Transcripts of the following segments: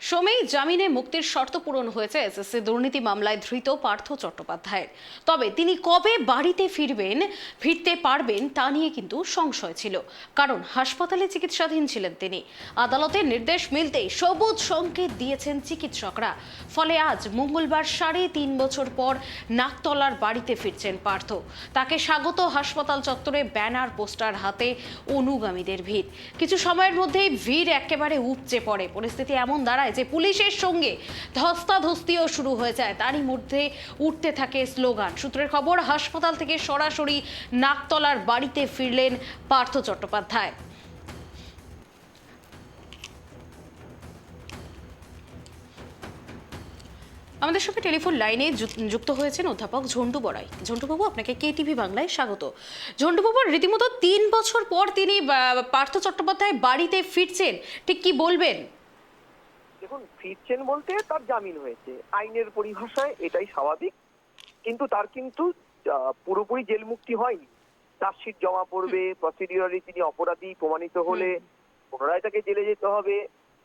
সোমেই জামিনে মুক্তির শর্ত পূরণ হয়েছে এসএসসি দুর্নীতি মামলায় ধৃত পার্থ চট্টোপাধ্যায়ের। তবে তিনি কবে বাড়িতে ফিরতে পারবেন তা নিয়ে কিন্তু সংশয় ছিল, কারণ হাসপাতালে চিকিৎসাধীন ছিলেন তিনি। আদালতের নির্দেশ মিলতেই সবুজ সংকেত দিয়েছেন চিকিৎসকরা। ফলে আজ মঙ্গলবার ৩.৫ বছর পর নাকতলার বাড়িতে ফিরছেন পার্থ। তাকে স্বাগত হাসপাতাল চত্বরে ব্যানার পোস্টার হাতে অনুগামীদের ভিড়। কিছু সময়ের মধ্যেই ভিড় একেবারে উপচে পড়ে। পরিস্থিতি এমন দাঁড়ায় যে পুলিশের সঙ্গে ধস্তাধস্তিও শুরু হয়ে যায়। তারই মধ্যে উঠতে থাকে স্লোগান। সূত্রের খবর, হাসপাতাল থেকে সরাসরি নাকতলার বাড়িতে ফিরলেন পার্থ চট্টোপাধ্যায়। আমাদের সঙ্গে টেলিফোন লাইনে যুক্ত হয়েছেন অধ্যাপক ঝন্টু বড়াই। ঝন্টুবাবু, আপনাকে কেটিভি বাংলায় স্বাগত। ঝন্টুবাবু, রীতিমতো ৩ বছর পর তিনি পার্থ চট্টোপাধ্যায় বাড়িতে ফিরছেন, ঠিক কি বলবেন? দেখুন, ফিরছেন বলতে তার জামিন হয়েছে, আইনের পরিভাষায় এটাই স্বাভাবিক। কিন্তু তার পুরোপুরি জেল মুক্তি হয়নি। চার্জশিট জমা পড়বে, প্রসিডিউরালি তিনি অপরাধী প্রমাণিত হলে পুনরায় তাকে জেলে যেতে হবে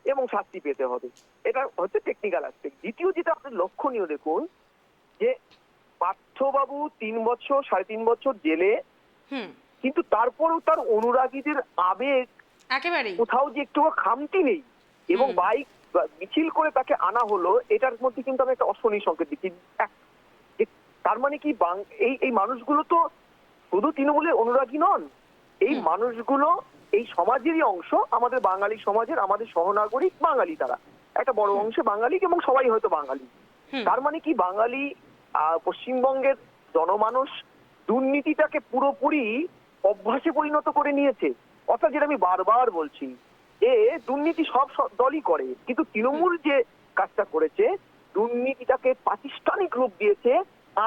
এবং শাস্তি পেতে হবে। এটা হচ্ছে টেকনিক্যাল অ্যাসপেক্ট। দ্বিতীয় যেটা আপনি লক্ষণীয় দেখুন, যে পার্থবাবু 3 বছর 3.5 বছর জেলে, কিন্তু তারপরেও তার অনুরাগীদের আবেগ একেবারে কোথাও যে একটু খামতি নেই এবং বাইক মিছিল করে তাকে আনা হলো, এটার মধ্যে কিন্তু আমি একটা অশনি সংকেত দিচ্ছি। তার মানে কি, এই মানুষগুলো তো শুধু তৃণমূলের অনুরাগী নন, এই মানুষগুলো এই সমাজেরই অংশ, আমাদের বাঙালি সমাজের, আমাদের সহনাগরিক বাঙালি। তারা একটা বড় অংশে বাঙালি এবং সবাই হয়তো বাঙালি। তার মানে কি, বাঙালি পশ্চিমবঙ্গের জনমানুষ দুর্নীতিটাকে পুরোপুরি অভ্যাসে পরিণত করে নিয়েছে। অর্থাৎ যেটা আমি বারবার বলছি, যে দুর্নীতি সব দলই করে, কিন্তু তৃণমূল যে কাজটা করেছে, দুর্নীতিটাকে প্রাতিষ্ঠানিক রূপ দিয়েছে,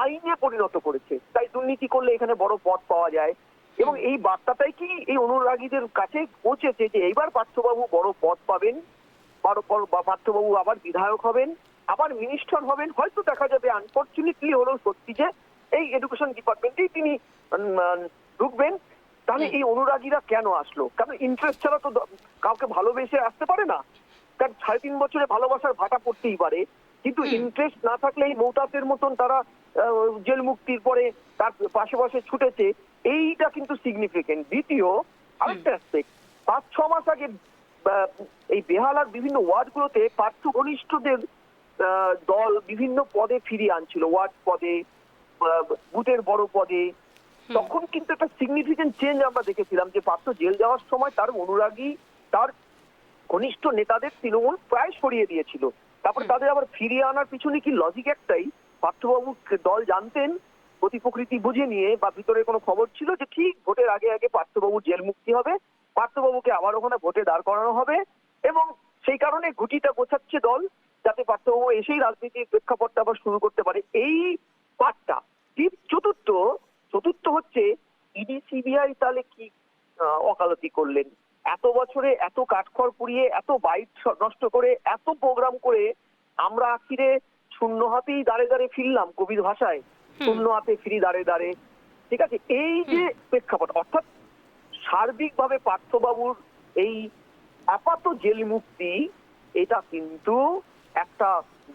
আইনে পরিণত করেছে। তাই দুর্নীতি করলে এখানে বড় পদ পাওয়া যায়। এবং এই বার্তাটাই কি এই অনুরাগীদের কাছে পৌঁছেছে যে এইবার পার্থবাবু বড় পদ পাবেন, পার্থবাবু আবার বিধায়ক হবেন, আবার মিনিস্টার হবেন, হয়তো দেখা যাবে আনফরচুনেটলি হলেও সত্যি যে এই এডুকেশন ডিপার্টমেন্টেই তিনি ঢুকবেন। তাহলে এই অনুরাগীরা কেন আসলো? কারণ ইন্টারেস্ট ছাড়া তো কাউকে ভালোবেসে আসতে পারে না। কারণ 3.5 বছরে ভালোবাসার ভাটা পড়তেই পারে, কিন্তু ইন্টারেস্ট না থাকলে এই মৌতাতের মতন তারা জেল মুক্তির পরে তার পাশে ছুটেছে, এইটা কিন্তু সিগনিফিকেন্ট। দ্বিতীয় আরেকটা অ্যাসপেক্ট, 5-6 মাস আগে এই বেহালার বিভিন্ন ওয়ার্ডগুলোতে পার্থ ঘনিষ্ঠদের দল বিভিন্ন পদে ফিরিয়ে আনছিল, ওয়ার্ড পদে, বুথের বড় পদে। তখন কিন্তু একটা সিগনিফিকেন্ট চেঞ্জ আমরা দেখেছিলাম, যে পার্থ জেল যাওয়ার সময় তার অনুরাগী, তার ঘনিষ্ঠ নেতাদের তৃণমূল প্রায় সরিয়ে দিয়েছিল। তারপরে তাদের আবার ফিরিয়ে আনার পিছনে কি লজিক একটাই, পার্থবাবু দল জানতেন, গতি প্রকৃতি বুঝে নিয়ে বা ভিতরে কোনো খবর ছিল যে ঠিক ভোটের আগে আগে পার্থবাবু জেল মুক্তি হবে, পার্থবাবুকে আবার ওখানে ভোটে দাঁড় করানো হবে, এবং সেই কারণে গুটিটা গোছাচ্ছে দল, যাতে পার্থবাবু এসেই রাজনীতির প্রেক্ষাপটটা আবার শুরু করতে পারে। এই পার্টটা। চতুর্থ হচ্ছে ইডি সিবিআই তাহলে কি ওকালতি করলেন? এত বছরে এত কাঠখড় পুড়িয়ে, এত বাইক নষ্ট করে, এত প্রোগ্রাম করে আমরা আখিরে শূন্য হাতেই দাঁড়ে ফিরলাম, কবির ভাষায় শূন্য হাতে ফিরি দাঁড়ে। ঠিক আছে, এই যে প্রেক্ষাপট, অর্থাৎ সার্বিকভাবে পার্থবাবুর এই আপাত জেল মুক্তি, এটা কিন্তু একটা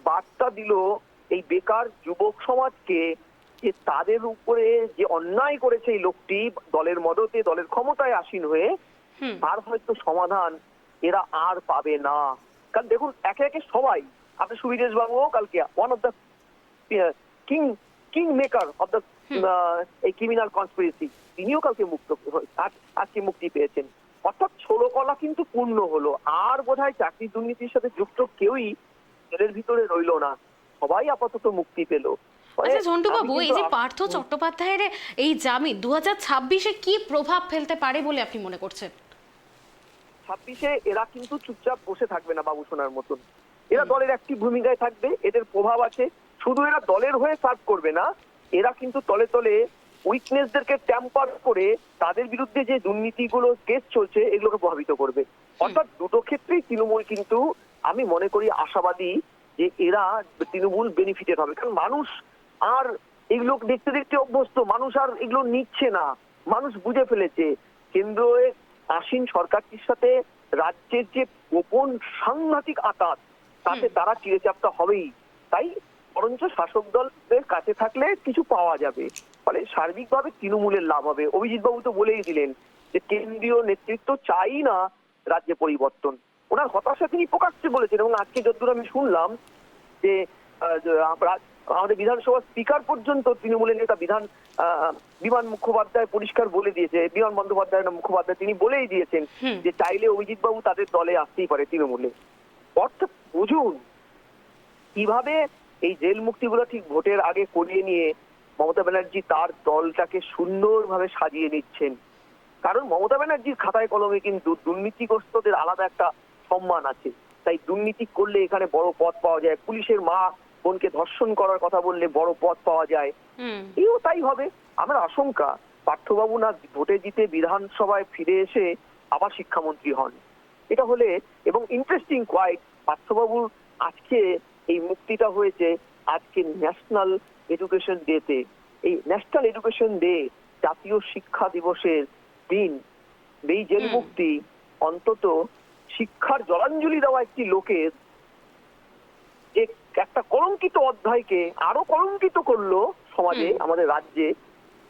বার্তা দিল এই বেকার যুবক সমাজকে, যে তাদের উপরে যে অন্যায় করেছে এই লোকটি দলের মদতে, দলের ক্ষমতায় আসীন হয়ে, তার হয়তো সমাধান এরা আর পাবে না। কারণ দেখুন, একে একে সবাই, আপনি সুবিদেশ বাবুও কালকে one of the king maker of the এই ক্রিমিনাল কনস্পিরেসি, তিনিও কালকে আজকে মুক্তি পেয়েছেন। অর্থাৎ ষোলকলা কিন্তু পূর্ণ হলো। আর বোধহয় চাকরি দুর্নীতির সাথে যুক্ত কেউই জেলের ভিতরে রইল না, সবাই আপাতত মুক্তি পেল। আচ্ছা ঝন্টুবাবু, এই যে পার্থ চট্টোপাধ্যায়ের এই জামিন 2026-এ কি প্রভাব ফেলতে পারে বলে আপনি মনে করছেন? 26-এ এরা কিন্তু চুপচাপ বসে থাকবে না বাবু সোনার মতন, এরা দলের একটি ভূমিকায় থাকবে, এদের প্রভাব আছে। শুধু এরা দলের হয়ে সার্ভ করবে না, এরা কিন্তু তলে তলে উইকনেসদেরকে ট্যাম্পার করে তাদের বিরুদ্ধে যে দুর্নীতিগুলো কেস চলছে এগুলোকে প্রভাবিত করবে। অর্থাৎ দুটো ক্ষেত্রেই তৃণমূল কিন্তু, আমি মনে করি আশাবাদী যে এরা তৃণমূল বেনিফিটেড হবে। কারণ মানুষ আর এগুলো দেখতে অভ্যস্ত, মানুষ আর এগুলো নিচ্ছে না, মানুষ বুঝে ফেলেছে কেন্দ্রে আসীন সরকারটির সাথে রাজ্যের যে গোপন সাংঘাতিক আঁতাত, তাতে তারা চিড়েচাপটা হবেই। তাই বরঞ্চ শাসক দলের কাছে থাকলে কিছু পাওয়া যাবে, ফলে সার্বিকভাবে তৃণমূলের লাভ হবে। অভিজিৎ বাবু তো বলেই দিলেন যে কেন্দ্রীয় নেতৃত্ব চাই না রাজ্যে পরিবর্তন, ওনার হতাশা তিনি প্রকাশ্যে বলেছেন। এবং আজকে যতদূর আমি শুনলাম যে আমাদের বিধানসভার স্পিকার পর্যন্ত তৃণমূলের নেতা বিমান মুখোপাধ্যায় পরিষ্কার বলে দিয়েছে, বিমান বন্দ্যোপাধ্যায় মুখোপাধ্যায় তিনি বলেই দিয়েছেন যে চাইলে অভিজিৎ বাবু তাদের দলে আসতেই পারে তৃণমূলে। অর্থাৎ বুঝুন কিভাবে এই জেল মুক্তিগুলো ঠিক ভোটের আগে করিয়ে নিয়ে মমতা ব্যানার্জি তার দলটাকে সুন্দরভাবে সাজিয়ে নিচ্ছেন। কারণ মমতা ব্যানার্জির খাতায় কলমে কিন্তু দুর্নীতিগ্রস্তদের আলাদা একটা সম্মান আছে, তাই দুর্নীতি করলে এখানে বড় পদ পাওয়া যায়। পুলিশের মা বোনকে ধর্ষণ করার কথা বললে বড় পদ পাওয়া যায়, এও তাই হবে। আমার আশঙ্কা পার্থবাবু না ভোটে জিতে বিধানসভায় ফিরে এসে আবার শিক্ষামন্ত্রী হন। এটা হলে, এবং ইন্টারেস্টিং কোয়াইট, পার্থবাবুর আজকে এই মুক্তিটা হয়েছে আজকে ন্যাশনাল এডুকেশন ডেতে। এই ন্যাশনাল এডুকেশন ডে, জাতীয় শিক্ষা দিবসের দিন, এই জেল মুক্তি অন্তত শিক্ষার জলাঞ্জলি দেওয়া একটি লোকের যে একটা কলঙ্কিত অধ্যায়কে আরো কলঙ্কিত করলো সমাজে, আমাদের রাজ্যে,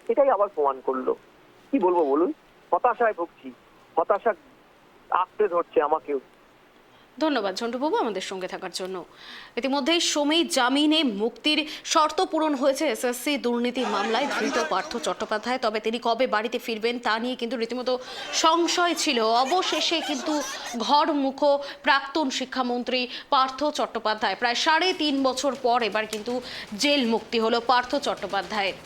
এটাই আবার প্রমাণ করলো। কি বলবো বলুন, হতাশায় ভুগছি, হতাশা আঁকড়ে ধরছে আমাকেও। ধন্যবাদ ঝন্টুবাবু আমাদের সঙ্গে থাকার জন্য। ইতিমধ্যেই সময় জামিনে মুক্তির শর্ত পূরণ হয়েছে এসএসসি দুর্নীতি মামলায় ধৃত পার্থ চট্টোপাধ্যায়। তবে তিনি কবে বাড়িতে ফিরবেন তা নিয়ে কিন্তু রীতিমতো সংশয় ছিল। অবশেষে কিন্তু ঘরমুখো প্রাক্তন শিক্ষামন্ত্রী পার্থ চট্টোপাধ্যায় প্রায় 3.5 বছর পর এবার কিন্তু জেল মুক্তি হলো পার্থ চট্টোপাধ্যায়ের।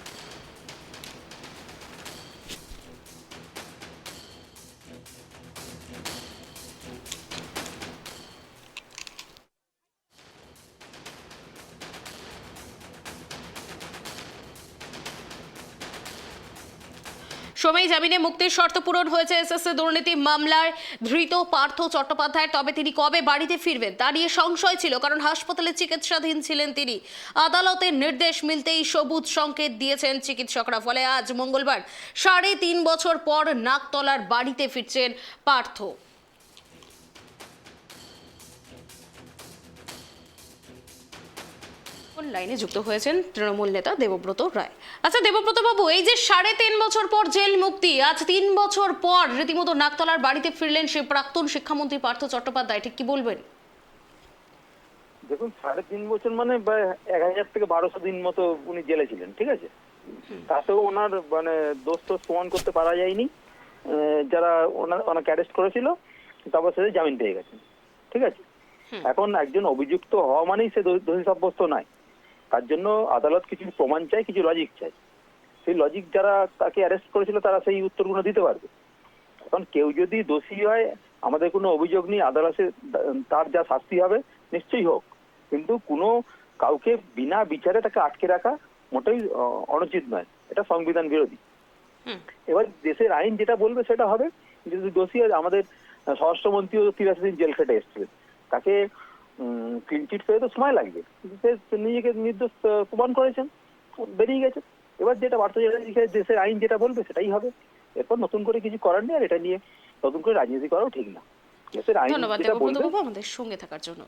সময় জামিনে মুক্তির শর্ত পূরণ হয়েছে এসএসসি দুর্নীতি মামলায় ধৃত পার্থ চট্টোপাধ্যায়। তবে তিনি কবে বাড়িতে ফিরবেন তা নিয়ে সংশয় ছিল, কারণ হাসপাতালে চিকিৎসাধীন ছিলেন তিনি। আদালতের নির্দেশ মিলতেই সবুজ সংকেত দিয়েছেন চিকিৎসকরা। ফলে আজ মঙ্গলবার 3.5 বছর পর নাকতলার বাড়িতে ফিরছেন পার্থ। লাইনে যুক্ত হয়েছেন তৃণমূল নেতা দেবব্রত রায়। আচ্ছা দেবব্রত বাবু, এই যে 3.5 বছর পর জেল মুক্তি, আজ 3 বছর পর রীতিমতো নাকতলার বাড়িতে ফিরলেন সে প্রাক্তন শিক্ষামন্ত্রী পার্থ চট্টোপাধ্যায়, ঠিক কি বলবেন? দেখুন 3.5 বছর মানে 1000 থেকে 1200 দিন মতো উনি জেলে ছিলেন, ঠিক আছে। তাতেও ওনার মানে দোষ তো প্রমাণ করতে পারা যায়নি। যারা ওনাকে অ্যারেস্ট করেছিল তারপর সে জামিন পেয়ে গেছেন, ঠিক আছে। এখন একজন অভিযুক্ত হওয়া মানেই সে দোষী সাব্যস্ত নয়, তার জন্য আদালত কিছু প্রমাণ চাই, কিছু লজিক চাই। সেই লজিক যারা তাকে অ্যারেস্ট করেছিল তারা সেই উত্তরগুলো দিতে পারবে। এখন কেউ যদি দোষী হয়, আমাদের কোনো অভিযোগ নেই, আদালতে তার যা শাস্তি হবে নিশ্চয়ই হোক, কিন্তু কোনো কাউকে বিনা বিচারে তাকে আটকে রাখা মোটেই অনুচিত নয়, এটা সংবিধান বিরোধী। এবার দেশের আইন যেটা বলবে সেটা হবে। যদি দোষী হয়, আমাদের স্বরাষ্ট্রমন্ত্রীও 83 দিন জেল খেটে এসেছিলেন, তাকে ক্লিন চিট পেয়ে তো সময় লাগবে, সে নিজেকে নির্দোষ প্রমাণ করেছেন, বেরিয়ে গেছে। এবার যেটা বার্তা দেশের আইন যেটা বলবে সেটাই হবে, এরপর নতুন করে কিছু করার নেই। আর এটা নিয়ে নতুন করে রাজনীতি করাও ঠিক না। ধন্যবাদ দেবব্রতবাবু আমাদের সঙ্গে থাকার জন্য।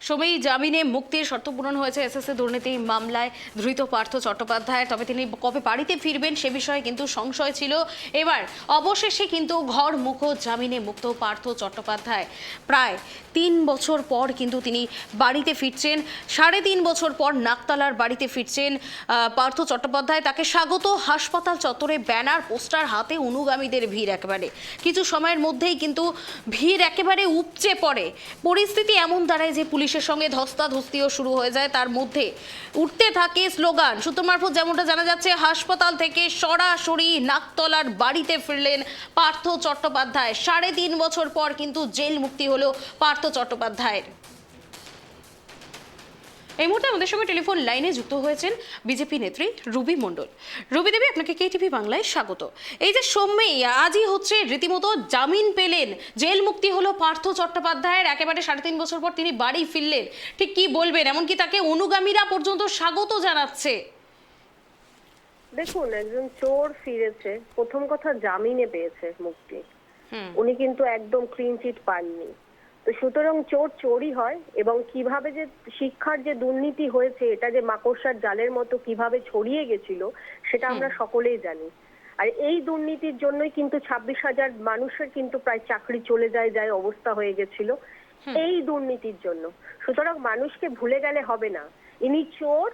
সময় জামিনে মুক্তির শর্ত পূরণ হয়েছে এসএসসি দুর্নীতি মামলায় ধৃত পার্থ চট্টোপাধ্যায়। তবে তিনি কবে বাড়িতে ফিরবেন সে বিষয়ে কিন্তু সংশয় ছিল। এবার অবশেষে কিন্তু ঘরমুখো জামিনে মুক্ত পার্থ চট্টোপাধ্যায়। প্রায় 3 বছর পর কিন্তু তিনি বাড়িতে ফিরছেন। 3.5 বছর পর নাকতলার বাড়িতে ফিরছেন পার্থ চট্টোপাধ্যায়। তাকে স্বাগত হাসপাতাল চত্বরে ব্যানার পোস্টার হাতে অনুগামীদের ভিড়। একেবারে কিছু সময়ের মধ্যেই কিন্তু ভিড় একেবারে উপচে পড়ে। পরিস্থিতি এমন দাঁড়ায় যে পুলিশের সঙ্গে ধস্তাধস্তিও শুরু হয়ে যায়। তার মধ্যে উঠতে থাকে স্লোগান। সূত্র মারফত যেমনটা জানা যাচ্ছে, হাসপাতাল থেকে সরাসরি নাকতলার বাড়িতে ফিরলেন পার্থ চট্টোপাধ্যায়। 3.5 বছর পর কিন্তু জেল মুক্তি হলো পার্থ চট্টোপাধ্যায়ের। এই মুহূর্তে আমাদের সঙ্গে টেলিফোন লাইনে যুক্ত হয়েছেন বিজেপি নেত্রী রুবি মণ্ডল। রুবি দেবী, আপনাকে কেটিভি বাংলায় স্বাগত। এই যে সৌম্যই আজই হচ্ছে রীতিমতো জামিন পেলেন, জেল মুক্তি হলো পার্থ চট্টোপাধ্যায়ের, একেবারে 3.5 বছর পর তিনি বাড়ি ফিরলেন, ঠিক কি বলবেন? এমনকি তাকে অনুগামীরা পর্যন্ত স্বাগত জানাচ্ছে। দেখুন, একজন চোর ফিরেছে, প্রথম কথা জামিনে পেয়েছে মুক্তি। উনি কিন্তু একদম ক্লিন চিট পাননি। তো সুতরাং চোর চোরই হয়, এবং কিভাবে যে শিক্ষার যে দুর্নীতি হয়েছে এটা যে মাকড়সার জালের মতো কিভাবে ছড়িয়ে গেছিল সেটা আমরা সকলেই জানি। আর এই দুর্নীতির জন্যই কিন্তু 26,000 মানুষের কিন্তু প্রায় চাকরি চলে যায় অবস্থা হয়ে গেছিল এই দুর্নীতির জন্য। সুতরাং মানুষকে ভুলে গেলে হবে না, ইনি চোর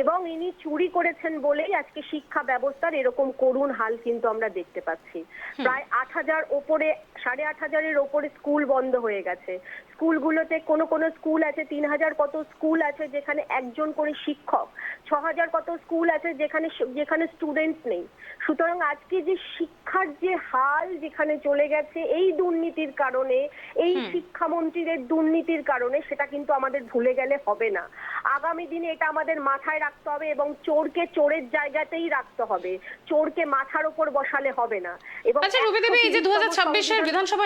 এবং ইনি চুরি করেছেন বলেই আজকে শিক্ষা ব্যবস্থার এরকম করুণ হাল কিন্তু আমরা দেখতে পাচ্ছি। প্রায় 8,000 ওপরে, 8,500-এর ওপরে স্কুল বন্ধ হয়ে গেছে। স্কুলগুলোতে কোনো স্কুল আছে 3,000 কত স্কুল আছে যেখানে একজন করে শিক্ষক, 6,000 কত স্কুল আছে যেখানে স্টুডেন্ট নেই। সুতরাং আজকে যে শিক্ষার যে হাল যেখানে চলে গেছে এই দুর্নীতির কারণে, এই শিক্ষামন্ত্রীদের দুর্নীতির কারণে, সেটা কিন্তু আমাদের ভুলে গেলে হবে না। আগামী দিনে এটা আমাদের মাথায় রাখতে হবে এবং চোরকে চোরের জায়গাতেই রাখতে হবে, চোরকে মাথার উপর বসালে হবে না। এবং আচ্ছা রুবি দেবী, এই যে 2026-এর বিধানসভা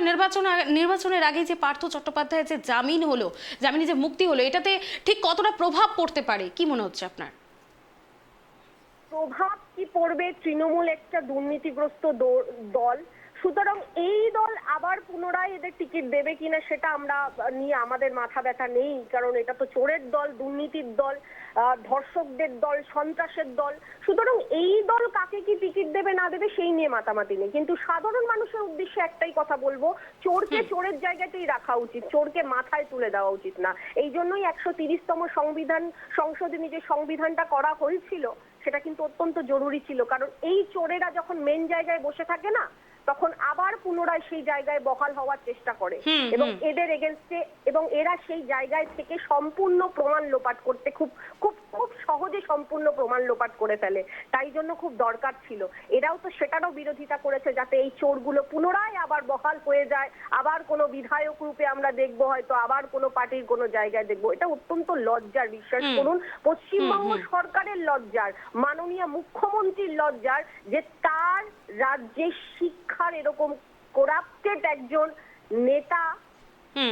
নির্বাচনের আগে যে পার্থ চট্টোপাধ্যায়ের যে জামিনে যে মুক্তি হলো, এটাতে ঠিক কতটা প্রভাব পড়তে পারে কি মনে হচ্ছে আপনার? প্রভাব কি পড়বে? তৃণমূল একটা দুর্নীতিগ্রস্ত দল, সুতরাং এই দল আবার পুনরায় এদের টিকিট দেবে কিনা সেটা আমরা নিয়ে আমাদের মাথা ব্যথা নেই, কারণ এটা তো চোরের দল, দুর্নীতির দল, ধর্ষকদের দল, সন্ত্রাসের দল। সুতরাং এই দল কাকে কি টিকিট দেবে না দেবে সেই নিয়ে মাতামাতি নেই, কিন্তু সাধারণ মানুষের উদ্দেশ্যে একটাই কথা বলবো, চোরকে চোরের জায়গাতেই রাখা উচিত, চোরকে মাথায় তুলে দেওয়া উচিত না। এই জন্যই 130তম সংশোধনী যে সংবিধানটা করা হয়েছিল সেটা কিন্তু অত্যন্ত জরুরি ছিল, কারণ এই চোরেরা যখন মেন জায়গায় বসে থাকে না তখন আবার পুনরায় সেই জায়গায় বহাল হওয়ার চেষ্টা করে এবং এদের এগেনস্টে, এবং এরা সেই জায়গায় থেকে সম্পূর্ণ প্রমাণ লোপাট করতে খুব খুব খুব সহজে সম্পূর্ণ প্রমাণ লোপাট করে ফেলে। তাই জন্য খুব দরকার ছিল, এরাও তো সেটারও বিরোধিতা করেছে যাতে এই চোরগুলো পুনরায় আবার বহাল হয়ে যায়, আবার কোনো বিধায়ক রূপে আমরা দেখবো, হয়তো আবার কোনো পার্টির কোনো জায়গায় দেখবো। এটা অত্যন্ত লজ্জার, বিশ্বাস করুন, পশ্চিমবঙ্গ সরকারের লজ্জার, মাননীয় মুখ্যমন্ত্রীর লজ্জার যে তার রাজ্যের শিক্ষার এরকম করাপ্টেড একজন নেতা,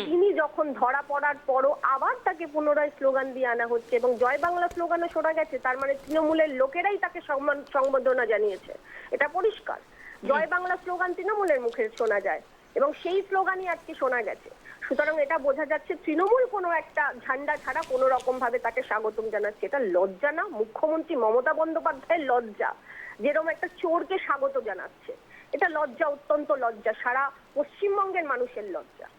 তিনি যখন ধরা পড়ার পরও আবার তাকে পুনরায় স্লোগান দিয়ে আনা হচ্ছে এবং জয় বাংলা স্লোগানও শোনা গেছে। তার মানে তৃণমূলের লোকেরাই তাকে সংবর্ধনা জানিয়েছে, এটা পরিষ্কার। জয় বাংলা স্লোগান তৃণমূলের মুখে শোনা যায় এবং সেই স্লোগানই আজকে শোনা গেছে। সুতরাং এটা বোঝা যাচ্ছে তৃণমূল কোনো একটা ঝান্ডা ছাড়া কোনো রকম ভাবে তাকে স্বাগতম জানাচ্ছে। এটা লজ্জা না? মুখ্যমন্ত্রী মমতা বন্দ্যোপাধ্যায়ের লজ্জা, যেরকম একটা চোরকে স্বাগত জানাচ্ছে, এটা লজ্জা, অত্যন্ত লজ্জা, সারা পশ্চিমবঙ্গের মানুষের লজ্জা।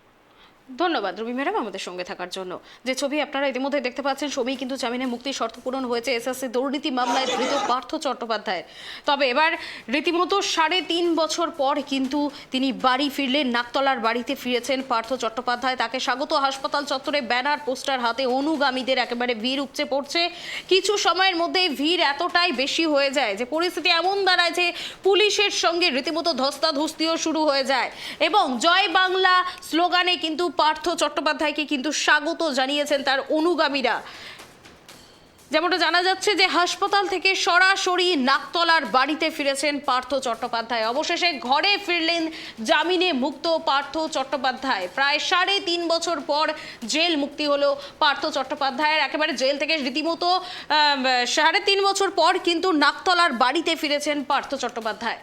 ধন্যবাদ রবি ম্যাডাম আমাদের সঙ্গে থাকার জন্য। যে ছবি আপনারা ইতিমধ্যে দেখতে পাচ্ছেন, ছবি কিন্তু জামিনে মুক্তির শর্ত পূরণ হয়েছে এসএসসি দুর্নীতি মামলায় ধৃত পার্থ চট্টোপাধ্যায়। তবে এবার রীতিমতো 3.5 বছর পর কিন্তু তিনি বাড়ি ফিরলেন, নাকতলার বাড়িতে ফিরেছেন পার্থ চট্টোপাধ্যায়। তাকে স্বাগত হাসপাতাল চত্বরে ব্যানার পোস্টার হাতে অনুগামীদের একেবারে ভিড় উপচে পড়ছে। কিছু সময়ের মধ্যে ভিড় এতটাই বেশি হয়ে যায় যে পরিস্থিতি এমন দাঁড়ায় যে পুলিশের সঙ্গে রীতিমতো ধস্তাধস্তিও শুরু হয়ে যায় এবং জয় বাংলা স্লোগানে কিন্তু পার্থ চট্টোপাধ্যায়কে কিন্তু স্বাগত জানিয়েছেন তার অনুগামীরা। যেমনটা জানা যাচ্ছে যে হাসপাতাল থেকে সরাসরি নাকতলার বাড়িতে ফিরেছেন পার্থ চট্টোপাধ্যায়। অবশেষে ঘরে ফিরলেন জামিনে মুক্ত পার্থ চট্টোপাধ্যায়। প্রায় 3.5 বছর পর জেল মুক্তি হলো পার্থ চট্টোপাধ্যায়ের। একেবারে জেল থেকে রীতিমতো 3.5 বছর পর কিন্তু নাকতলার বাড়িতে ফিরেছেন পার্থ চট্টোপাধ্যায়।